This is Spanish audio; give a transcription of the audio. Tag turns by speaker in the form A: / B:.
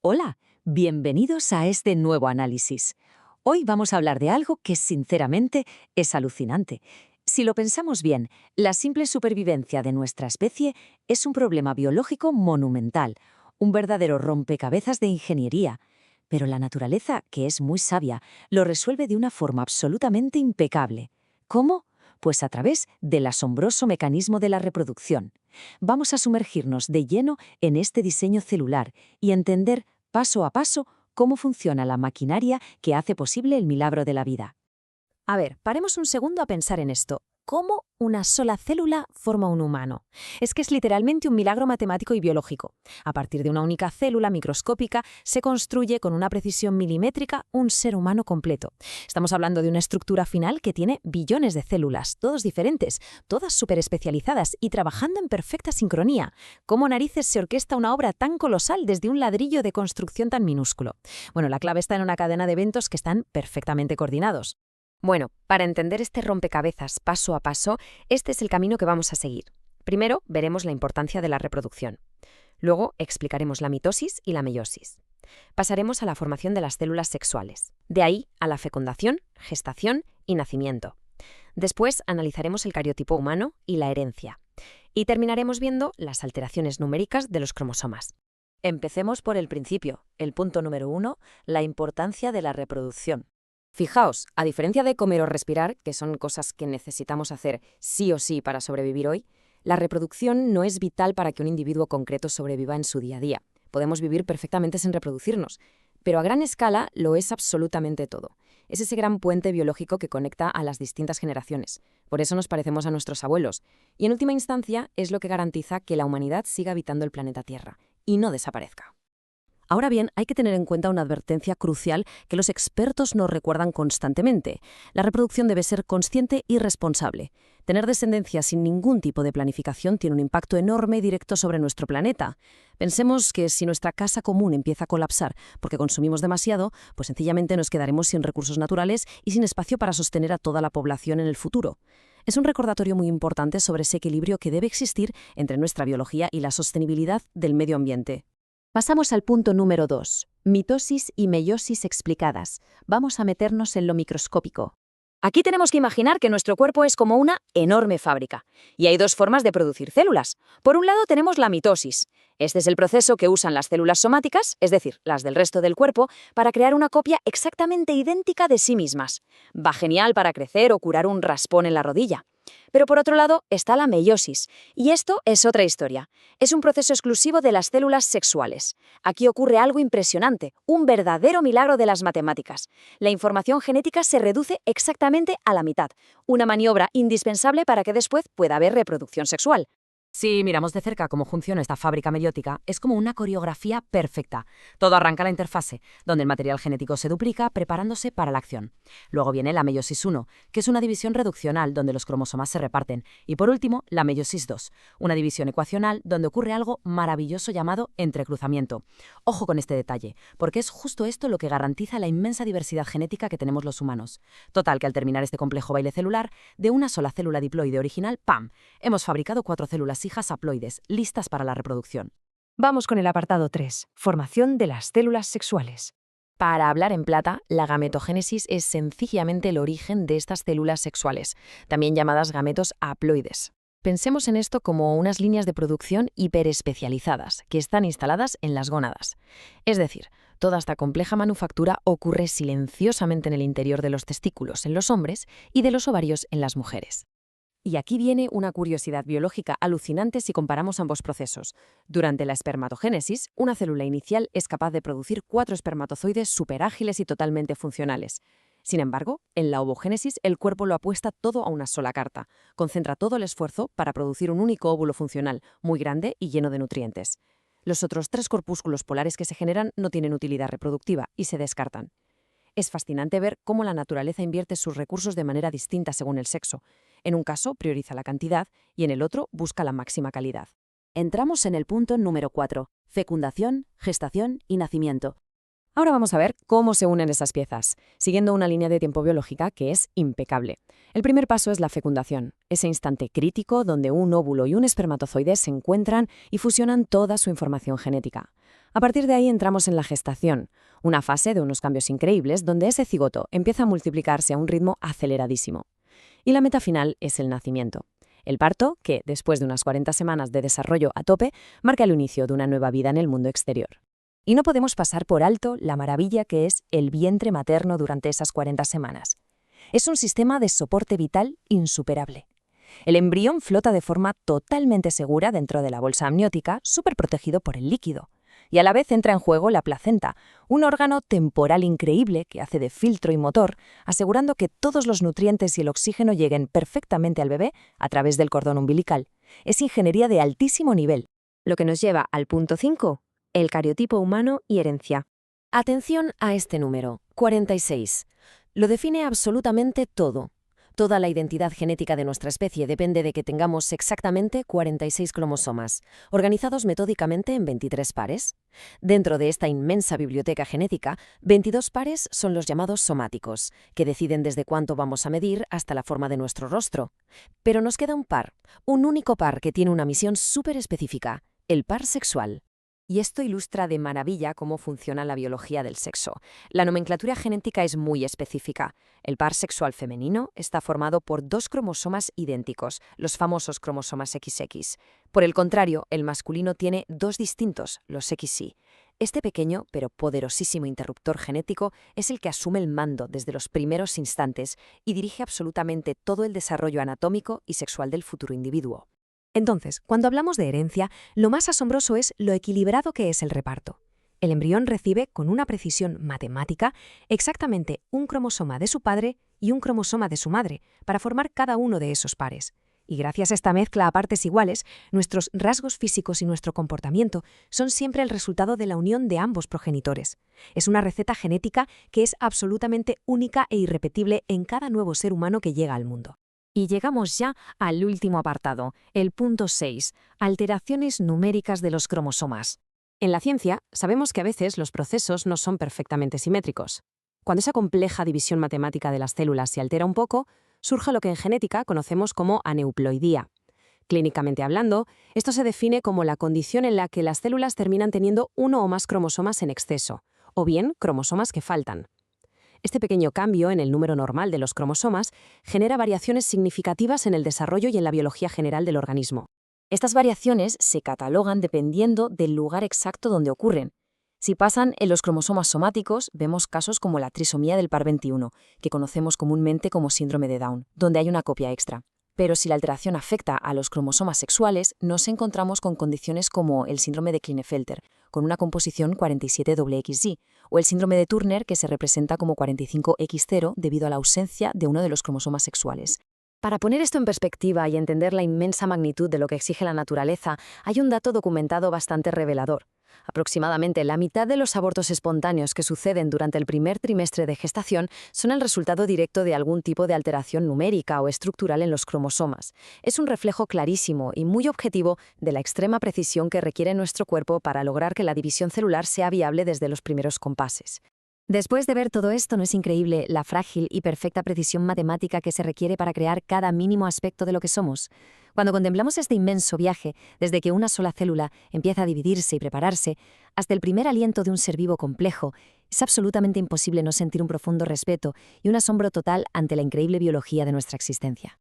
A: Hola, bienvenidos a este nuevo análisis. Hoy vamos a hablar de algo que sinceramente es alucinante. Si lo pensamos bien, la simple supervivencia de nuestra especie es un problema biológico monumental, un verdadero rompecabezas de ingeniería. Pero la naturaleza, que es muy sabia, lo resuelve de una forma absolutamente impecable. ¿Cómo? Pues a través del asombroso mecanismo de la reproducción. Vamos a sumergirnos de lleno en este diseño celular y entender paso a paso cómo funciona la maquinaria que hace posible el milagro de la vida.
B: A ver, paremos un segundo a pensar en esto. ¿Cómo una sola célula forma un humano? Es que es literalmente un milagro matemático y biológico. A partir de una única célula microscópica se construye con una precisión milimétrica un ser humano completo. Estamos hablando de una estructura final que tiene billones de células, todos diferentes, todas súper especializadas y trabajando en perfecta sincronía. ¿Cómo narices se orquesta una obra tan colosal desde un ladrillo de construcción tan minúsculo? Bueno, la clave está en una cadena de eventos que están perfectamente coordinados. Bueno, para entender este rompecabezas paso a paso, este es el camino que vamos a seguir. Primero, veremos la importancia de la reproducción. Luego, explicaremos la mitosis y la meiosis. Pasaremos a la formación de las células sexuales. De ahí a la fecundación, gestación y nacimiento. Después, analizaremos el cariotipo humano y la herencia. Y terminaremos viendo las alteraciones numéricas de los cromosomas.
A: Empecemos por el principio, el punto número 1, la importancia de la reproducción. Fijaos, a diferencia de comer o respirar, que son cosas que necesitamos hacer sí o sí para sobrevivir hoy, la reproducción no es vital para que un individuo concreto sobreviva en su día a día. Podemos vivir perfectamente sin reproducirnos, pero a gran escala lo es absolutamente todo. Es ese gran puente biológico que conecta a las distintas generaciones. Por eso nos parecemos a nuestros abuelos. Y en última instancia es lo que garantiza que la humanidad siga habitando el planeta Tierra y no desaparezca. Ahora bien, hay que tener en cuenta una advertencia crucial que los expertos nos recuerdan constantemente. La reproducción debe ser consciente y responsable. Tener descendencia sin ningún tipo de planificación tiene un impacto enorme y directo sobre nuestro planeta. Pensemos que si nuestra casa común empieza a colapsar porque consumimos demasiado, pues sencillamente nos quedaremos sin recursos naturales y sin espacio para sostener a toda la población en el futuro. Es un recordatorio muy importante sobre ese equilibrio que debe existir entre nuestra biología y la sostenibilidad del medio ambiente. Pasamos al punto número 2, mitosis y meiosis explicadas. Vamos a meternos en lo microscópico. Aquí tenemos que imaginar que nuestro cuerpo es como una enorme fábrica, y hay dos formas de producir células. Por un lado tenemos la mitosis. Este es el proceso que usan las células somáticas, es decir, las del resto del cuerpo, para crear una copia exactamente idéntica de sí mismas. Va genial para crecer o curar un raspón en la rodilla. Pero por otro lado está la meiosis, y esto es otra historia. Es un proceso exclusivo de las células sexuales. Aquí ocurre algo impresionante, un verdadero milagro de las matemáticas. La información genética se reduce exactamente a la mitad, una maniobra indispensable para que después pueda haber reproducción sexual. Si miramos de cerca cómo funciona esta fábrica meiótica, es como una coreografía perfecta. Todo arranca en la interfase, donde el material genético se duplica preparándose para la acción. Luego viene la meiosis 1, que es una división reduccional donde los cromosomas se reparten. Y por último, la meiosis 2, una división ecuacional donde ocurre algo maravilloso llamado entrecruzamiento. Ojo con este detalle, porque es justo esto lo que garantiza la inmensa diversidad genética que tenemos los humanos. Total, que al terminar este complejo baile celular, de una sola célula diploide original, ¡pam!, hemos fabricado 4 células hijas haploides, listas para la reproducción.
B: Vamos con el apartado 3, formación de las células sexuales. Para hablar en plata, la gametogénesis es sencillamente el origen de estas células sexuales, también llamadas gametos haploides. Pensemos en esto como unas líneas de producción hiperespecializadas que están instaladas en las gónadas. Es decir, toda esta compleja manufactura ocurre silenciosamente en el interior de los testículos en los hombres y de los ovarios en las mujeres. Y aquí viene una curiosidad biológica alucinante si comparamos ambos procesos. Durante la espermatogénesis, una célula inicial es capaz de producir 4 espermatozoides superágiles y totalmente funcionales. Sin embargo, en la ovogénesis el cuerpo lo apuesta todo a una sola carta. Concentra todo el esfuerzo para producir un único óvulo funcional, muy grande y lleno de nutrientes. Los otros 3 corpúsculos polares que se generan no tienen utilidad reproductiva y se descartan. Es fascinante ver cómo la naturaleza invierte sus recursos de manera distinta según el sexo. En un caso prioriza la cantidad y en el otro busca la máxima calidad. Entramos en el punto número 4, fecundación, gestación y nacimiento. Ahora vamos a ver cómo se unen esas piezas, siguiendo una línea de tiempo biológica que es impecable. El primer paso es la fecundación, ese instante crítico donde un óvulo y un espermatozoide se encuentran y fusionan toda su información genética. A partir de ahí entramos en la gestación, una fase de unos cambios increíbles donde ese cigoto empieza a multiplicarse a un ritmo aceleradísimo. Y la meta final es el nacimiento. El parto, que, después de unas 40 semanas de desarrollo a tope, marca el inicio de una nueva vida en el mundo exterior. Y no podemos pasar por alto la maravilla que es el vientre materno durante esas 40 semanas. Es un sistema de soporte vital insuperable. El embrión flota de forma totalmente segura dentro de la bolsa amniótica, súper protegido por el líquido. Y a la vez entra en juego la placenta, un órgano temporal increíble que hace de filtro y motor, asegurando que todos los nutrientes y el oxígeno lleguen perfectamente al bebé a través del cordón umbilical. Es ingeniería de altísimo nivel. Lo que nos lleva al punto 5, el cariotipo humano y herencia. Atención a este número, 46. Lo define absolutamente todo. Toda la identidad genética de nuestra especie depende de que tengamos exactamente 46 cromosomas, organizados metódicamente en 23 pares. Dentro de esta inmensa biblioteca genética, 22 pares son los llamados somáticos, que deciden desde cuánto vamos a medir hasta la forma de nuestro rostro. Pero nos queda un par, un único par que tiene una misión súper específica, el par sexual. Y esto ilustra de maravilla cómo funciona la biología del sexo. La nomenclatura genética es muy específica. El par sexual femenino está formado por 2 cromosomas idénticos, los famosos cromosomas XX. Por el contrario, el masculino tiene 2 distintos, los XY. Este pequeño pero poderosísimo interruptor genético es el que asume el mando desde los primeros instantes y dirige absolutamente todo el desarrollo anatómico y sexual del futuro individuo. Entonces, cuando hablamos de herencia, lo más asombroso es lo equilibrado que es el reparto. El embrión recibe, con una precisión matemática, exactamente un cromosoma de su padre y un cromosoma de su madre, para formar cada uno de esos pares. Y gracias a esta mezcla a partes iguales, nuestros rasgos físicos y nuestro comportamiento son siempre el resultado de la unión de ambos progenitores. Es una receta genética que es absolutamente única e irrepetible en cada nuevo ser humano que llega al mundo. Y llegamos ya al último apartado, el punto 6, alteraciones numéricas de los cromosomas. En la ciencia, sabemos que a veces los procesos no son perfectamente simétricos. Cuando esa compleja división matemática de las células se altera un poco, surge lo que en genética conocemos como aneuploidía. Clínicamente hablando, esto se define como la condición en la que las células terminan teniendo uno o más cromosomas en exceso, o bien cromosomas que faltan. Este pequeño cambio en el número normal de los cromosomas genera variaciones significativas en el desarrollo y en la biología general del organismo. Estas variaciones se catalogan dependiendo del lugar exacto donde ocurren. Si pasan en los cromosomas somáticos, vemos casos como la trisomía del par 21, que conocemos comúnmente como síndrome de Down, donde hay una copia extra. Pero si la alteración afecta a los cromosomas sexuales, nos encontramos con condiciones como el síndrome de Klinefelter, con una composición 47XY, o el síndrome de Turner, que se representa como 45X0 debido a la ausencia de uno de los cromosomas sexuales. Para poner esto en perspectiva y entender la inmensa magnitud de lo que exige la naturaleza, hay un dato documentado bastante revelador. Aproximadamente la mitad de los abortos espontáneos que suceden durante el primer trimestre de gestación son el resultado directo de algún tipo de alteración numérica o estructural en los cromosomas. Es un reflejo clarísimo y muy objetivo de la extrema precisión que requiere nuestro cuerpo para lograr que la división celular sea viable desde los primeros compases. Después de ver todo esto, ¿no es increíble la frágil y perfecta precisión matemática que se requiere para crear cada mínimo aspecto de lo que somos? Cuando contemplamos este inmenso viaje, desde que una sola célula empieza a dividirse y prepararse, hasta el primer aliento de un ser vivo complejo, es absolutamente imposible no sentir un profundo respeto y un asombro total ante la increíble biología de nuestra existencia.